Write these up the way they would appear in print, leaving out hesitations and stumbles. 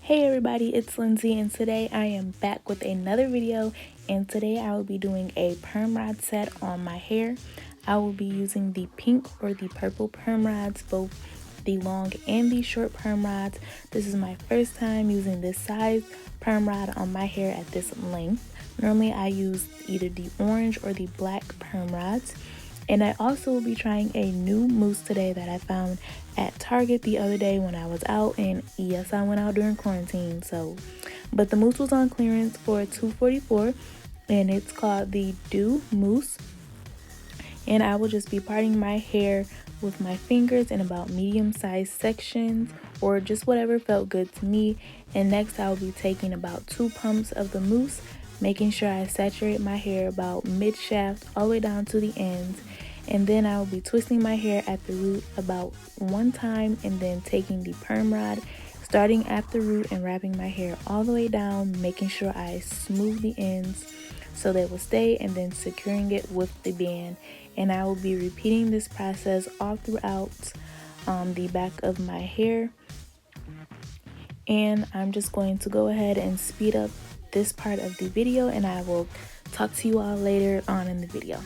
Hey everybody, it's Lindsay and today I am back with another video, and today I will be doing a perm rod set on my hair. I will be using the pink or the purple perm rods, both the long and the short perm rods. This is my first time using this size perm rod on my hair at this length. Normally I use either the orange or the black perm rods. And I also will be trying a new mousse today that I found at Target the other day when I was out. And yes, I went out during quarantine, but the mousse was on clearance for $2.44, and it's called the Doux Mousee. And I will just be parting my hair with my fingers in about medium-sized sections, or just whatever felt good to me. And next I will be taking about 2 pumps of the mousse, making sure I saturate my hair about mid-shaft all the way down to the ends. And then I will be twisting my hair at the root about 1 time, and then taking the perm rod, starting at the root and wrapping my hair all the way down, making sure I smooth the ends so they will stay, and then securing it with the band. And I will be repeating this process all throughout the back of my hair. And I'm just going to go ahead and speed up this part of the video, and I will talk to you all later on in the video.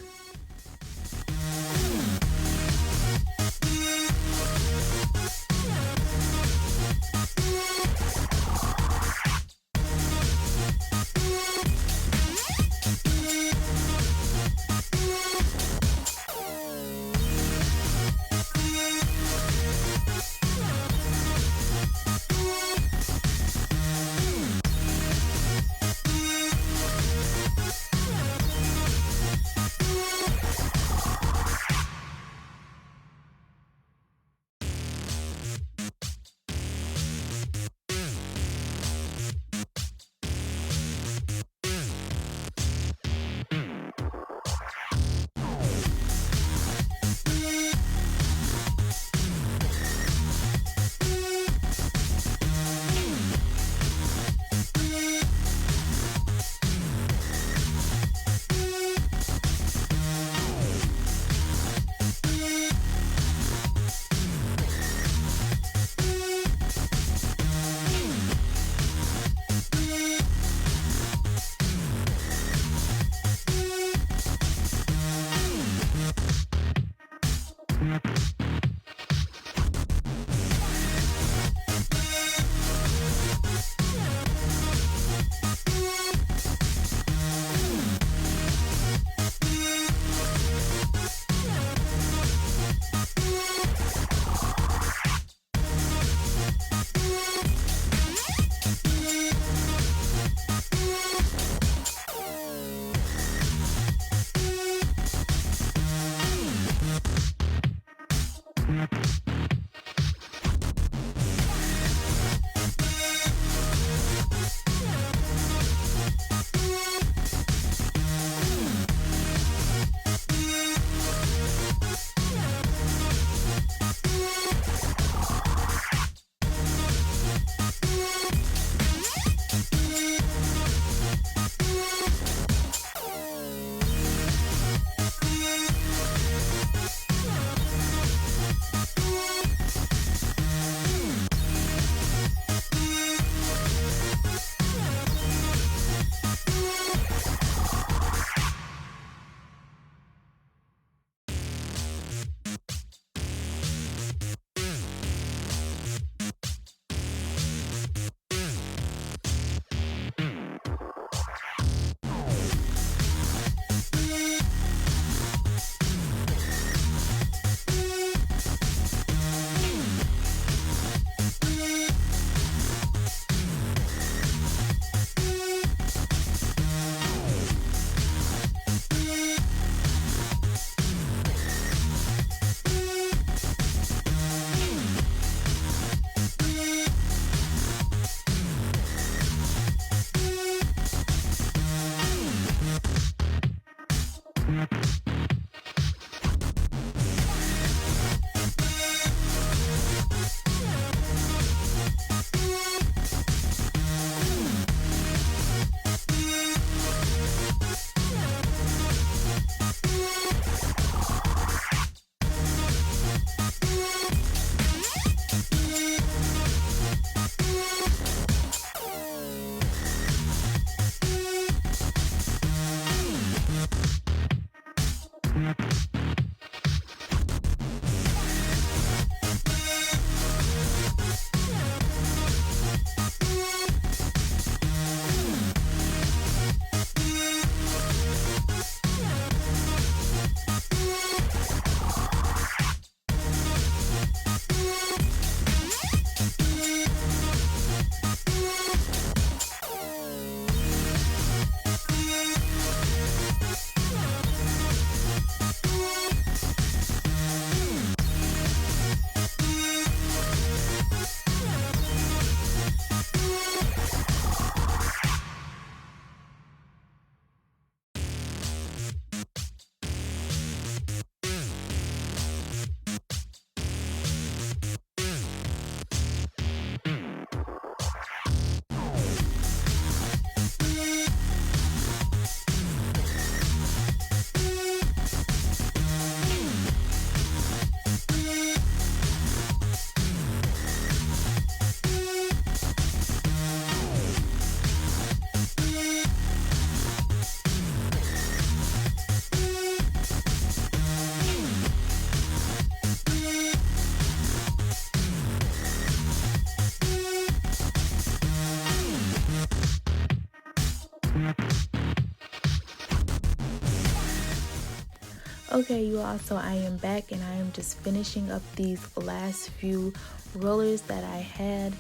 Okay, you all, so I am back and I am just finishing up these last few rollers that I had.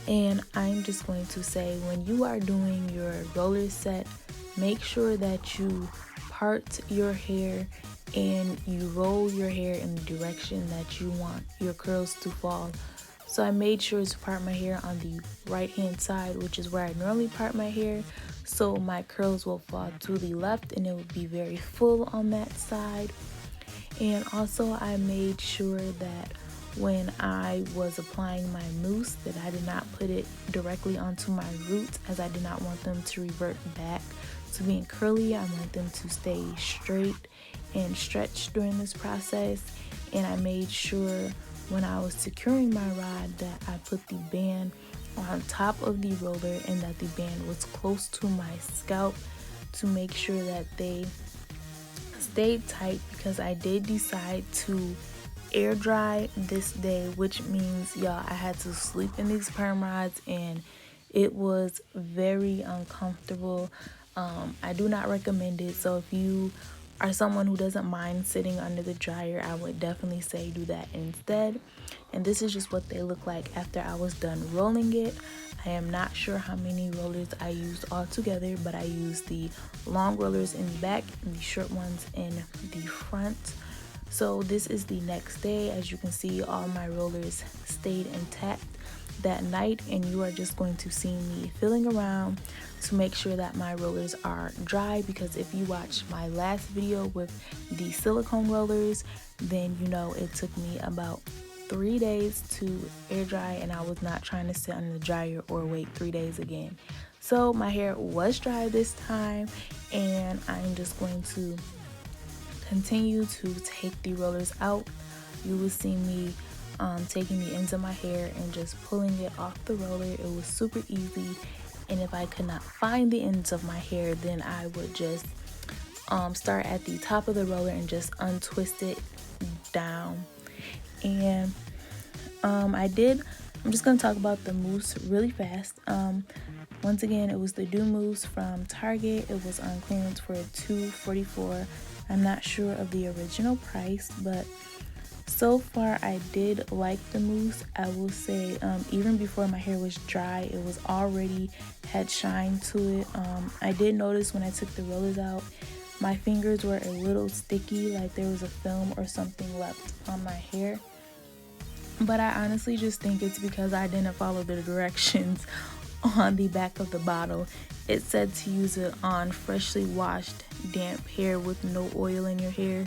And I'm just going to say, when you are doing your roller set, make sure that you part your hair and you roll your hair in the direction that you want your curls to fall. So I made sure to part my hair on the right hand side, which is where I normally part my hair, so my curls will fall to the left and it will be very full on that side. And also I made sure that when I was applying my mousse that I did not put it directly onto my roots, as I did not want them to revert back to being curly. I want them to stay straight and stretched during this process. And I made sure when I was securing my rod that I put the band on top of the roller and that the band was close to my scalp to make sure that they stayed tight, because I did decide to air dry this day, which means, y'all, I had to sleep in these perm rods and it was very uncomfortable. I do not recommend it. So if you are someone who doesn't mind sitting under the dryer, I would definitely say do that instead. And this is just what they look like after I was done rolling it. I am not sure how many rollers I used all together, but I used the long rollers in the back and the short ones in the front. So this is the next day. As you can see, all my rollers stayed intact that night, and you are just going to see me filling around to make sure that my rollers are dry, because if you watch my last video with the silicone rollers, then you know it took me about 3 days to air dry, and I was not trying to sit under the dryer or wait 3 days again. So my hair was dry this time, and I'm just going to continue to take the rollers out. You will see me taking the ends of my hair and just pulling it off the roller. It was super easy, and if I could not find the ends of my hair, then I would just start at the top of the roller and just untwist it down. And I'm just going to talk about the mousse really fast. Once again, it was the Doux Mousee from Target. It was on clearance for $2.44. I'm not sure of the original price, but so far I did like the mousse. I will say even before my hair was dry, it was already had shine to it. I did notice when I took the rollers out, my fingers were a little sticky, like there was a film or something left on my hair. But I honestly just think it's because I didn't follow the directions on the back of the bottle. It said to use it on freshly washed damp hair with no oil in your hair,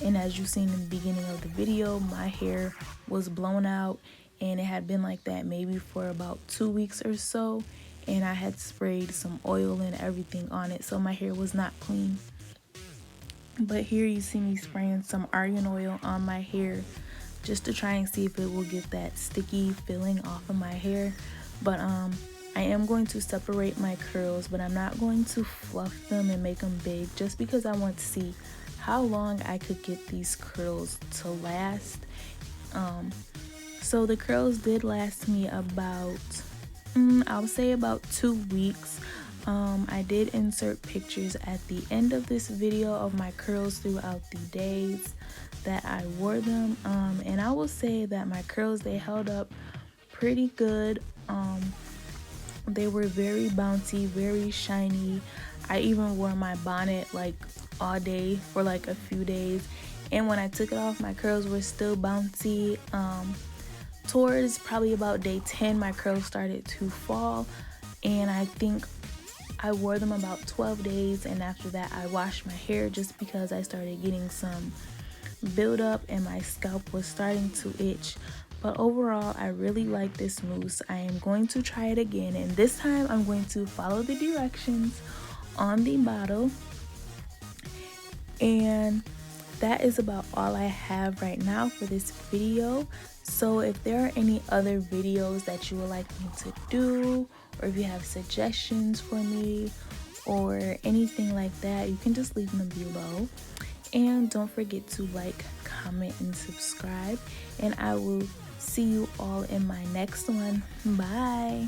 and as you seen in the beginning of the video, my hair was blown out and it had been like that maybe for about 2 weeks or so, and I had sprayed some oil and everything on it, so my hair was not clean. But here you see me spraying some argan oil on my hair just to try and see if it will get that sticky feeling off of my hair. But I am going to separate my curls, but I'm not going to fluff them and make them big, just because I want to see how long I could get these curls to last. So the curls did last me about, I'll say about 2 weeks. I did insert pictures at the end of this video of my curls throughout the days that I wore them. And I will say that my curls, they held up pretty good. They were very bouncy, very shiny. I even wore my bonnet like all day for like a few days, and when I took it off, my curls were still bouncy. Towards probably about day 10, my curls started to fall, and I think I wore them about 12 days, and after that I washed my hair just because I started getting some buildup and my scalp was starting to itch. But overall, I really like this mousse. I am going to try it again, and this time I'm going to follow the directions on the bottle. And that is about all I have right now for this video. So if there are any other videos that you would like me to do, or if you have suggestions for me or anything like that, you can just leave them below. And don't forget to like, comment, and subscribe, and I will see you all in my next one. Bye.